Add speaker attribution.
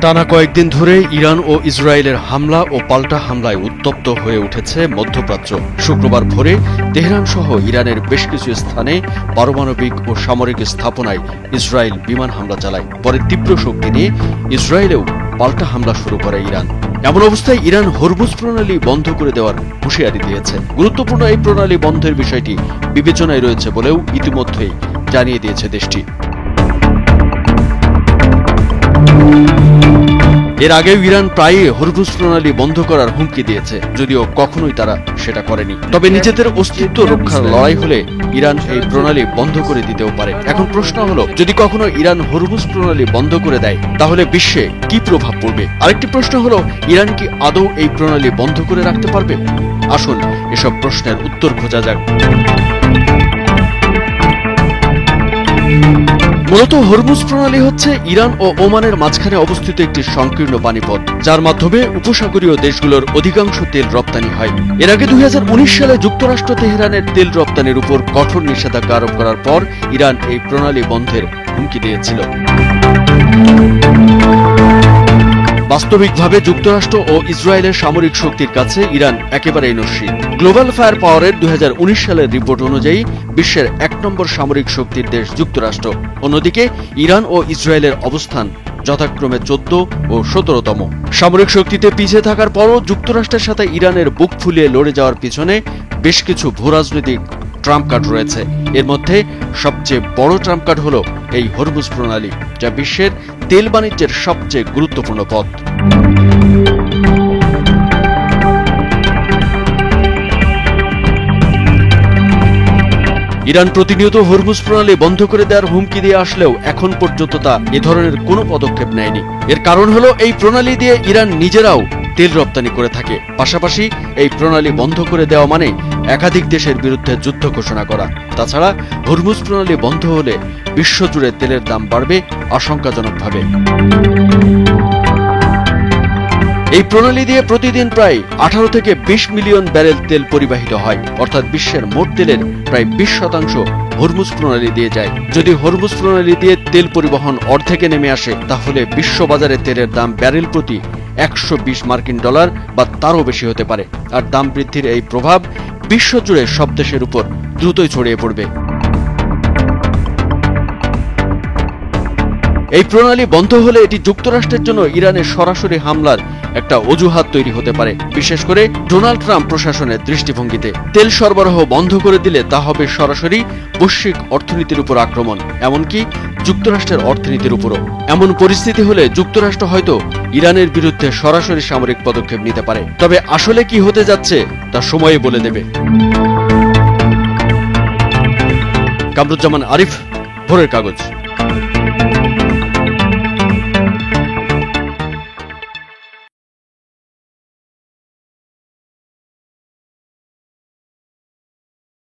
Speaker 1: টানা কয়েকদিন ধরে ইরান ও ইসরায়েলের হামলা ও পাল্টা হামলায় উত্তপ্ত হয়ে উঠেছে মধ্যপ্রাচ্য। শুক্রবার ভোরে তেহরান সহ ইরানের বেশ কিছু স্থানে পারমাণবিক ও সামরিক স্থাপনায় ইসরায়েল বিমান হামলা চালায়। পরে তীব্র শক্তি নিয়ে ইসরায়েলেও পাল্টা হামলা শুরু করে ইরান। এমন অবস্থায় ইরান হরমুজ প্রণালী বন্ধ করে দেওয়ার হুঁশিয়ারি দিয়েছে। গুরুত্বপূর্ণ এই প্রণালী বন্ধের বিষয়টি বিবেচনায় রয়েছে বলেও ইতিমধ্যেই জানিয়ে দিয়েছে দেশটি। এর আগেও ইরান প্রায়ই হরমুজ প্রণালী বন্ধ করার হুমকি দিয়েছে, যদিও কখনোই তারা সেটা করেনি। তবে নিজেদের অস্তিত্ব রক্ষার লড়াই হলে ইরান এই প্রণালী বন্ধ করে দিতেও পারে। এখন প্রশ্ন হলো, যদি কখনো ইরান হরমুজ প্রণালী বন্ধ করে দেয় তাহলে বিশ্বে কি প্রভাব পড়বে? আরেকটি প্রশ্ন হলো, ইরান কি আদৌ এই প্রণালী বন্ধ করে রাখতে পারবে? আসুন এসব প্রশ্নের উত্তর খোঁজা যাক। মূলত হরমুজ প্রণালী হচ্ছে ইরান ও ওমানের মাঝখানে অবস্থিত একটি সংকীর্ণ পানিপথ, যার মাধ্যমে উপসাগরীয় দেশগুলোর অধিকাংশ তেল রপ্তানি হয়। এর আগে 2019 সালে যুক্তরাষ্ট্র তেহরানের তেল রপ্তানির উপর কঠোর নিষেধাজ্ঞা আরোপ করার পর ইরান এই প্রণালী বন্ধের হুমকি দিয়েছিল। বাস্তবিকভাবে যুক্তরাষ্ট্র ও ইসরায়েলের সামরিক শক্তির কাছে ইরান একেবারেই নস্যি। গ্লোবাল ফায়ার পাওয়ারের 2019 সালের রিপোর্ট অনুযায়ী বিশ্বের 1 নম্বর সামরিক শক্তির দেশ যুক্তরাষ্ট্র। অন্যদিকে ইরান ও ইসরায়েলের অবস্থান যথাক্রমে 14 ও 17তম। সামরিক শক্তিতে পিছিয়ে থাকার পরও যুক্তরাষ্ট্রের সাথে ইরানের বুক ফুলিয়ে লড়ে যাওয়ার পিছনে বেশ কিছু ভূরাজনৈতিক ট্রাম্প কার্ড রয়েছে। এর মধ্যে সবচেয়ে বড় ট্রাম্প কার্ড হল এই হরমুজ প্রণালী, যা বিশ্বের তেল বাণিজ্যের সবচেয়ে গুরুত্বপূর্ণ পথ। ইরান প্রতিনিয়ত হরমুজ প্রণালী বন্ধ করে দেওয়ার হুমকি দিয়ে আসলেও এখন পর্যন্ত তা এ ধরনের কোনো পদক্ষেপ নেয়নি। এর কারণ হলো, এই প্রণালী দিয়ে ইরান নিজেরাও তেল রপ্তানি করে থাকে। পাশাপাশি এই প্রণালী বন্ধ করে দেওয়া মানে একাধিক দেশের বিরুদ্ধে যুদ্ধ ঘোষণা করা। তাছাড়া হরমুজ প্রণালী বন্ধ হলে বিশ্বজুড়ে তেলের দাম বাড়বে আশঙ্কাজনকভাবে। এই প্রণালী দিয়ে প্রতিদিন প্রায় 18 থেকে 20 মিলিয়ন ব্যারেল তেল পরিবাহিত হয়, অর্থাৎ বিশ্বের মোট তেলের প্রায় 20% হরমুজ প্রণালী দিয়ে যায়। যদি হরমুজ প্রণালী দিয়ে তেল পরিবহন অর্ধেকে নেমে আসে, তাহলে বিশ্ববাজারে তেলের দাম ব্যারেল প্রতি $120 বা তারও বেশি হতে পারে। আর দাম বৃদ্ধির এই প্রভাব বিশ্বজুড়ে সব দেশের উপর দ্রুতই ছড়িয়ে পড়বে। এই প্রণালী বন্ধ হলে এটি যুক্তরাষ্ট্রের জন্য ইরানের সরাসরি হামলার একটা অজুহাত তৈরি হতে পারে, বিশেষ করে ডোনাল্ড ট্রাম্প প্রশাসনের দৃষ্টিভঙ্গিতে। তেল সরবরাহ বন্ধ করে দিলে তা হবে সরাসরি বৈশ্বিক অর্থনীতির উপর আক্রমণ, এমনকি যুক্তরাষ্ট্রের অর্থনীতির উপরও। এমন পরিস্থিতি হলে যুক্তরাষ্ট্র হয়তো ইরানের বিরুদ্ধে সরাসরি সামরিক পদক্ষেপ নিতে পারে। তবে আসলে কি হতে যাচ্ছে তা সময়ে বলে দেবে। কামরুজ্জামান আরিফ, ভোরের কাগজ।